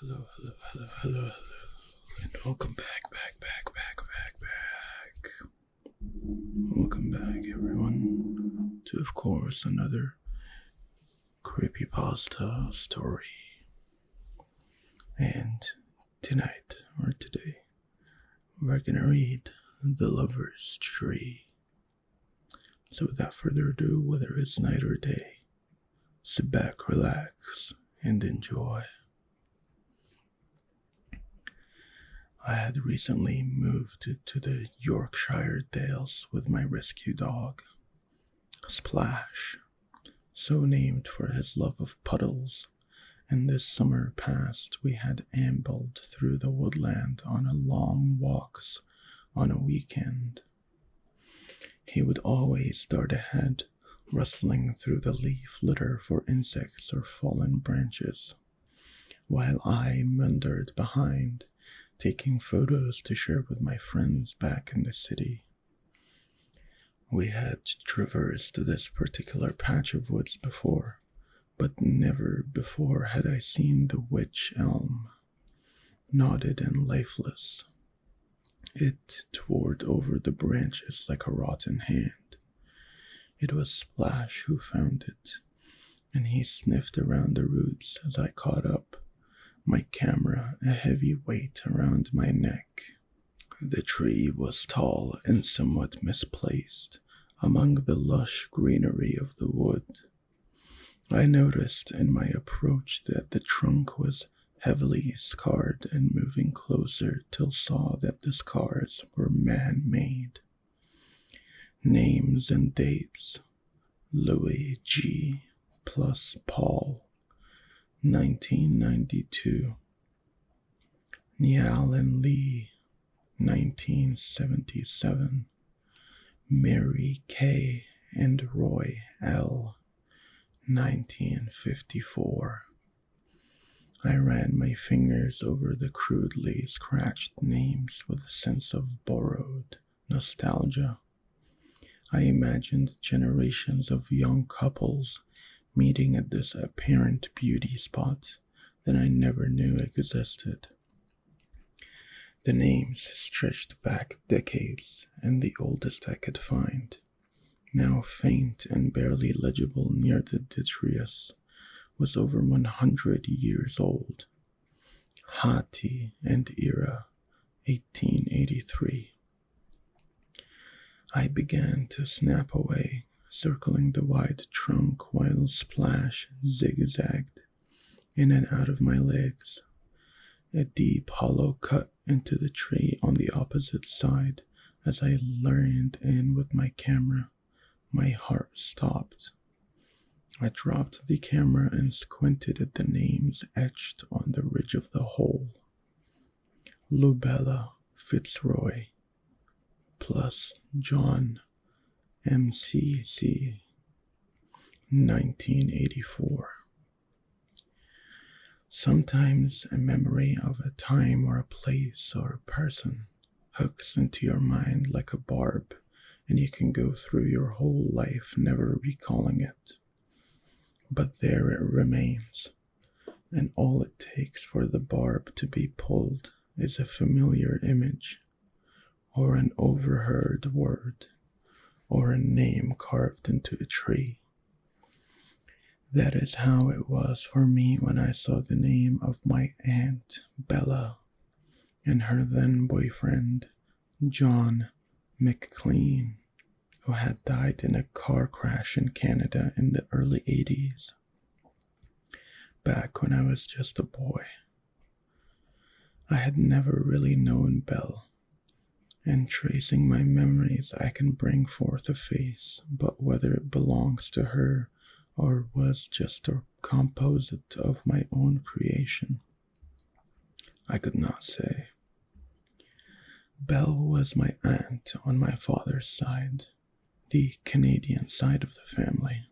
Hello, and welcome back. Welcome back, everyone, to, of course, another Creepypasta story. And tonight, or today, we're gonna read The Lover's Tree. So without further ado, whether it's night or day, sit back, relax, and enjoy. I had recently moved to the Yorkshire Dales with my rescue dog, Splash, so named for his love of puddles, and this summer past we had ambled through the woodland on a long walks on a weekend. He would always dart ahead, rustling through the leaf litter for insects or fallen branches, while I meandered behind, taking photos to share with my friends back in the city. We had traversed this particular patch of woods before, but never before had I seen the wych elm, knotted and lifeless. It tore over the branches like a rotten hand. It was Splash who found it, and he sniffed around the roots as I caught up, my camera a heavy weight around my neck. The tree was tall and somewhat misplaced among the lush greenery of the wood. I noticed in my approach that the trunk was heavily scarred, and moving closer till saw that the scars were man-made. Names and dates: Louis G. plus Paul, 1992. Niall and Lee, 1977. Mary K. and Roy L., 1954. I ran my fingers over the crudely scratched names with a sense of borrowed nostalgia. I imagined generations of young couples meeting at this apparent beauty spot that I never knew existed. The names stretched back decades, and the oldest I could find, now faint and barely legible near the detritus, was over 100 years old. Hati and Era, 1883. I began to snap away, circling the wide trunk while Splash zigzagged in and out of my legs. A deep hollow cut into the tree on the opposite side. As I leaned in with my camera, my heart stopped. I dropped the camera and squinted at the names etched on the ridge of the hole. Lubella Fitzroy plus John MCC, 1984. Sometimes a memory of a time or a place or a person hooks into your mind like a barb, and you can go through your whole life never recalling it. But there it remains, and all it takes for the barb to be pulled is a familiar image, or an overheard word, or a name carved into a tree. That is how it was for me when I saw the name of my Aunt Bella and her then boyfriend, John McLean, who had died in a car crash in Canada in the early 80s, back when I was just a boy. I had never really known Belle, and tracing my memories I can bring forth a face, but whether it belongs to her or was just a composite of my own creation, I could not say. Belle was my aunt on my father's side, the Canadian side of the family.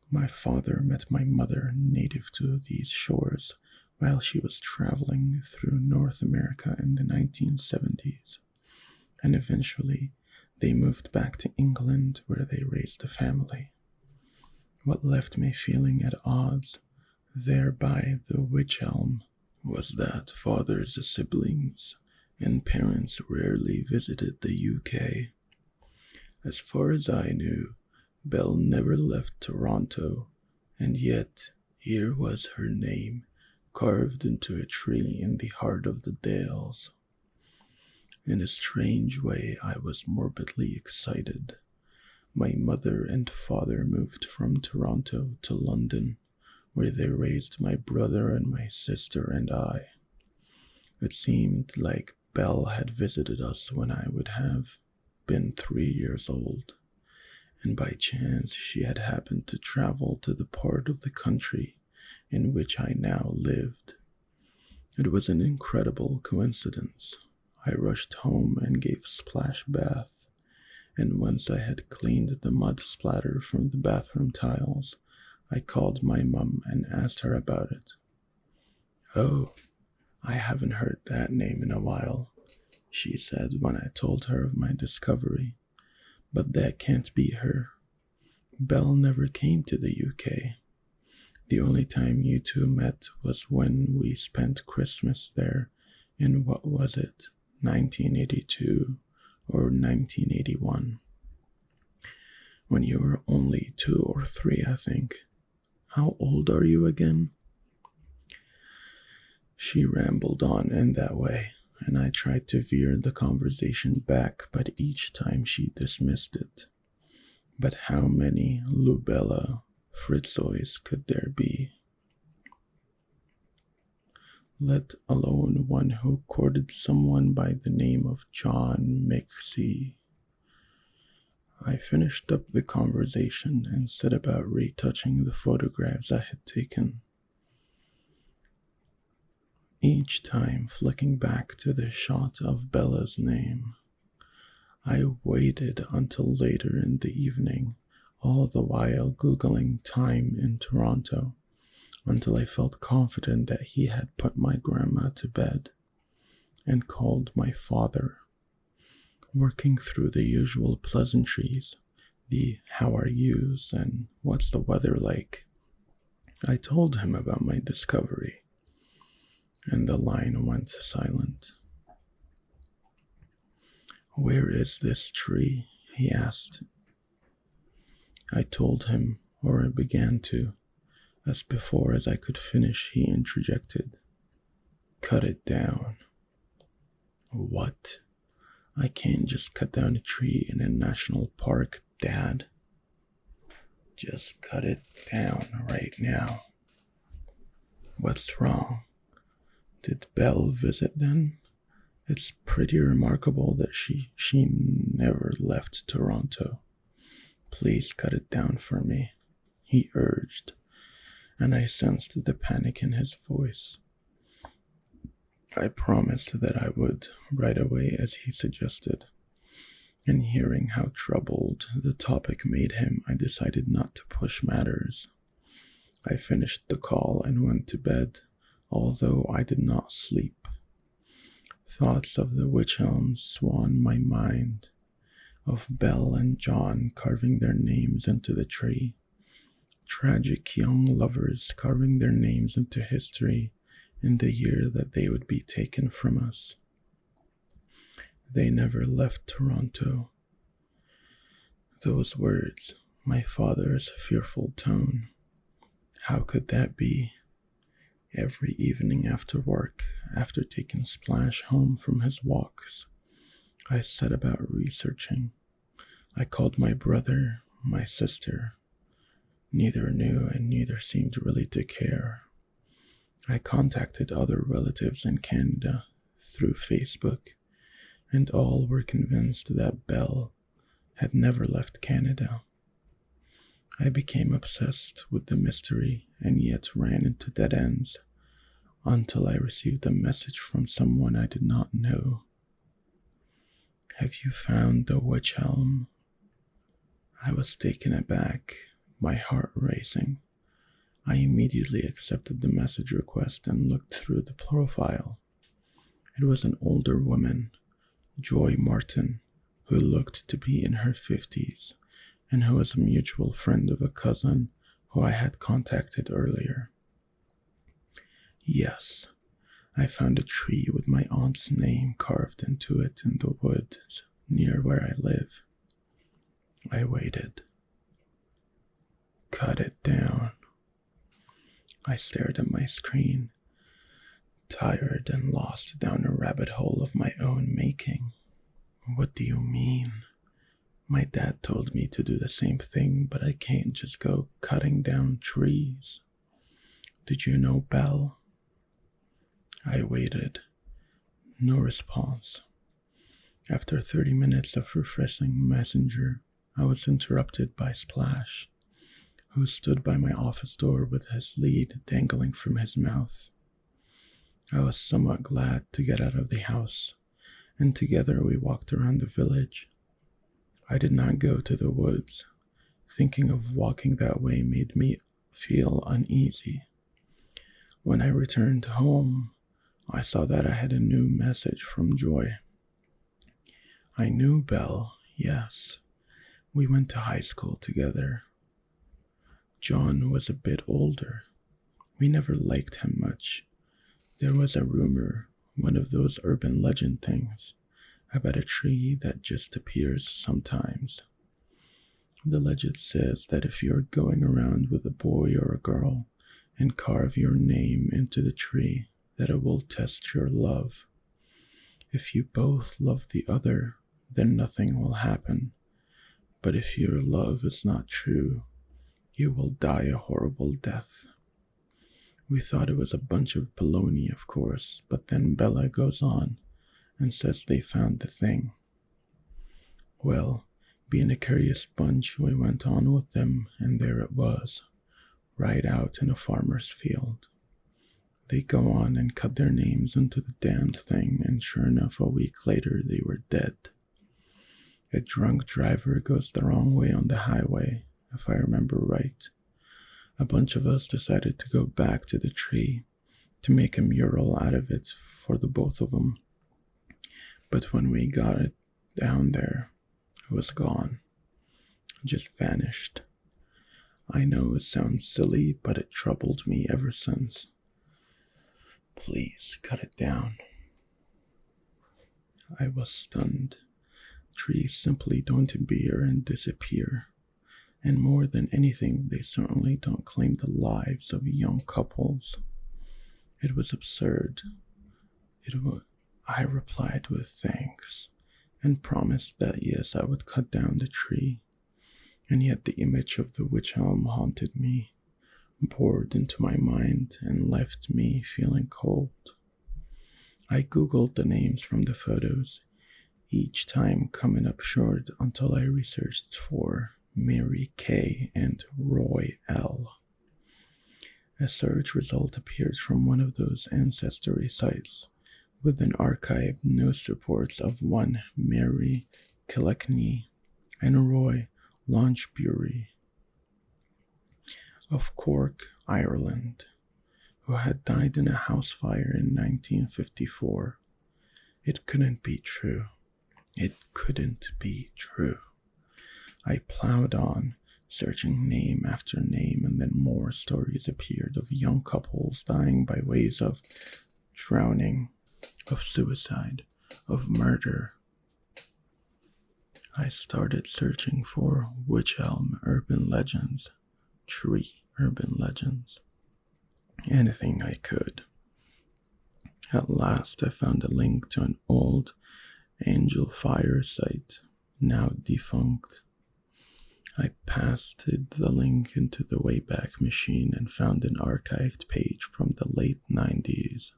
My father met my mother native to these shores while she was traveling through North America in the 1970s, and eventually they moved back to England where they raised a family. What left me feeling at odds there by the wych elm was that father's siblings and parents rarely visited the UK. As far as I knew, Belle never left Toronto, and yet here was her name carved into a tree in the heart of the Dales. In a strange way, I was morbidly excited. My mother and father moved from Toronto to London, where they raised my brother and my sister and I. It seemed like Belle had visited us when I would have been 3 years old, and by chance she had happened to travel to the part of the country in which I now lived. It was an incredible coincidence. I rushed home and gave Splash a bath, and once I had cleaned the mud splatter from the bathroom tiles, I called my mum and asked her about it. "Oh, I haven't heard that name in a while," she said when I told her of my discovery. "But that can't be her. Belle never came to the UK. The only time you two met was when we spent Christmas there in, what was it, 1982 or 1981. When you were only 2 or 3, I think. How old are you again?" She rambled on in that way, and I tried to veer the conversation back, but each time she dismissed it. But how many Lubella Fritzois could there be? Let alone one who courted someone by the name of John Mixie. I finished up the conversation and set about retouching the photographs I had taken. Each time flicking back to the shot of Bella's name. I waited until later in the evening, all the while Googling time in Toronto, until I felt confident that he had put my grandma to bed, and called my father. Working through the usual pleasantries, the "how are yous" and "what's the weather like," I told him about my discovery, and the line went silent. "Where is this tree?" he asked. I told him, or I began to. As before as I could finish, he interjected, "Cut it down." "What? I can't just cut down a tree in a national park, Dad." "Just cut it down right now." "What's wrong? Did Belle visit then? It's pretty remarkable that she never left Toronto. Please cut it down for me," he urged, and I sensed the panic in his voice. I promised that I would, right away as he suggested, and hearing how troubled the topic made him, I decided not to push matters. I finished the call and went to bed, although I did not sleep. Thoughts of the witch elms swan my mind, of Belle and John carving their names into the tree, tragic young lovers carving their names into history in the year that they would be taken from us. They never left Toronto. Those words, my father's fearful tone. How could that be? Every evening after work, after taking Splash home from his walks, I set about researching. I called my brother, my sister. Neither knew and neither seemed really to care. I contacted other relatives in Canada through Facebook, and all were convinced that Belle had never left Canada. I became obsessed with the mystery and yet ran into dead ends until I received a message from someone I did not know. "Have you found the witch elm?" I was taken aback, my heart racing. I immediately accepted the message request and looked through the profile. It was an older woman, Joy Martin, who looked to be in her 50s, and who was a mutual friend of a cousin who I had contacted earlier. Yes, I found a tree with my aunt's name carved into it in the woods near where I live. I waited. Cut it down. I stared at my screen, tired and lost down a rabbit hole of my own making. What do you mean? My dad told me to do the same thing, but I can't just go cutting down trees. Did you know Belle? I waited. No response. After 30 minutes of refreshing Messenger, I was interrupted by Splash, who stood by my office door with his lead dangling from his mouth. I was somewhat glad to get out of the house, and together we walked around the village. I did not go to the woods. Thinking of walking that way made me feel uneasy. When I returned home, I saw that I had a new message from Joy. I knew Belle, yes. We went to high school together. John was a bit older. We never liked him much. There was a rumor, one of those urban legend things, about a tree that just appears sometimes. The legend says that if you're going around with a boy or a girl and carve your name into the tree, that it will test your love. If you both love the other, then nothing will happen. But if your love is not true, you will die a horrible death. We thought it was a bunch of baloney, of course, but then Bella goes on and says they found the thing. Well, being a curious bunch, we went on with them, and there it was, right out in a farmer's field. They go on and cut their names into the damned thing, and sure enough, a week later they were dead. A drunk driver goes the wrong way on the highway, if I remember right. A bunch of us decided to go back to the tree to make a mural out of it for the both of them. But when we got it down there, it was gone. Just vanished. I know it sounds silly, but it troubled me ever since. Please cut it down. I was stunned. Trees simply don't appear and disappear. And more than anything, they certainly don't claim the lives of young couples. It was absurd. I replied with thanks, and promised that yes, I would cut down the tree. And yet the image of the witch elm haunted me, poured into my mind, and left me feeling cold. I googled the names from the photos, each time coming up short until I researched for Mary K. and Roy L. A search result appeared from one of those ancestry sites with an archived news reports of one Mary Kilkenny and Roy Launchbury of Cork, Ireland, who had died in a house fire in 1954. It couldn't be true. It couldn't be true. I plowed on, searching name after name, and then more stories appeared of young couples dying by ways of drowning, of suicide, of murder. I started searching for witch elm urban legends, tree urban legends, anything I could. At last I found a link to an old Angel Fire site, now defunct. I pasted the link into the Wayback Machine and found an archived page from the late 90s.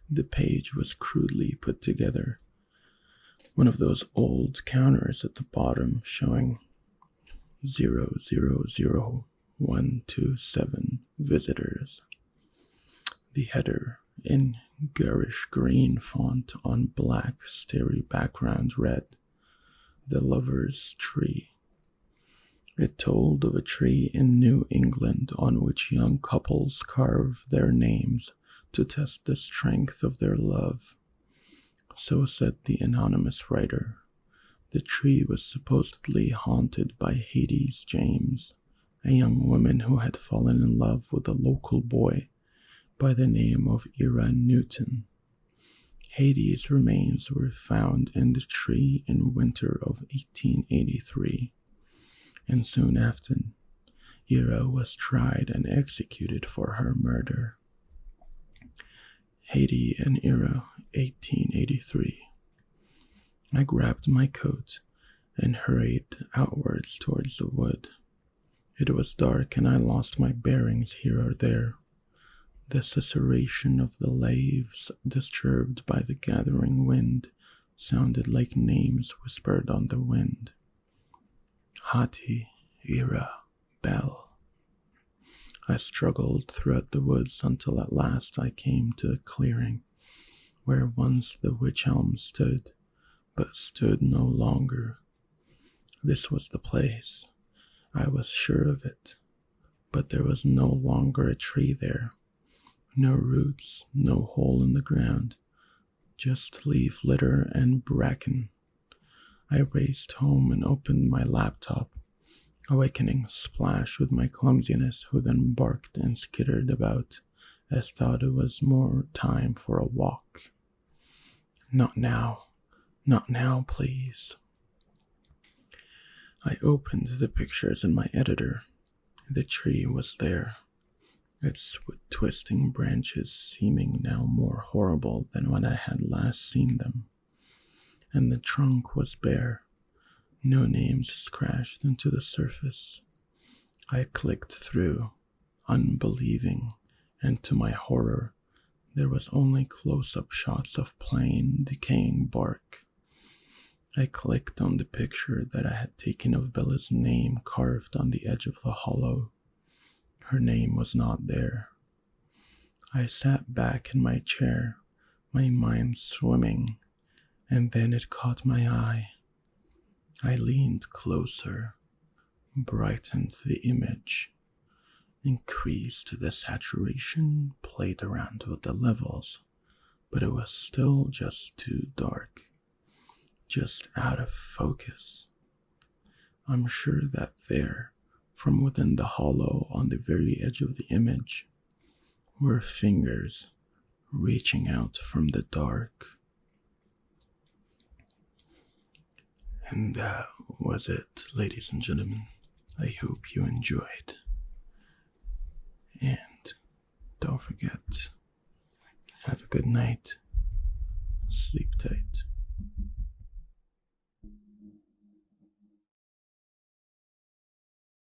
The page was crudely put together. One of those old counters at the bottom showing 000127 visitors. The header in garish green font on black starry background read, "The Lover's Tree." It told of a tree in New England on which young couples carve their names to test the strength of their love. So said the anonymous writer. The tree was supposedly haunted by Hades James, a young woman who had fallen in love with a local boy, by the name of Ira Newton. Hades' remains were found in the tree in winter of 1883, and soon after, Ira was tried and executed for her murder. Haiti and Ira, 1883. I grabbed my coat and hurried outwards towards the wood. It was dark and I lost my bearings here or there. The susurration of the leaves, disturbed by the gathering wind, sounded like names whispered on the wind. Hati, Ira, Bell. I struggled throughout the woods until at last I came to a clearing where once the witch elm stood, but stood no longer. This was the place. I was sure of it, but there was no longer a tree there. No roots, no hole in the ground, just leaf litter and bracken. I raced home and opened my laptop, awakening Splash with my clumsiness, who then barked and skittered about as thought it was more time for a walk. Not now, please. I opened the pictures in my editor. The tree was there, its twisting branches seeming now more horrible than when I had last seen them, and the trunk was bare, no names scratched into the surface. I clicked through, unbelieving, and to my horror, there was only close-up shots of plain, decaying bark. I clicked on the picture that I had taken of Bella's name carved on the edge of the hollow. Her name was not there. I sat back in my chair, my mind swimming, and then it caught my eye. I leaned closer, brightened the image, increased the saturation, played around with the levels, but it was still just too dark, just out of focus. I'm sure that there, from within the hollow on the very edge of the image, were fingers reaching out from the dark. And that was it, ladies and gentlemen. I hope you enjoyed. And don't forget, have a good night. Sleep tight.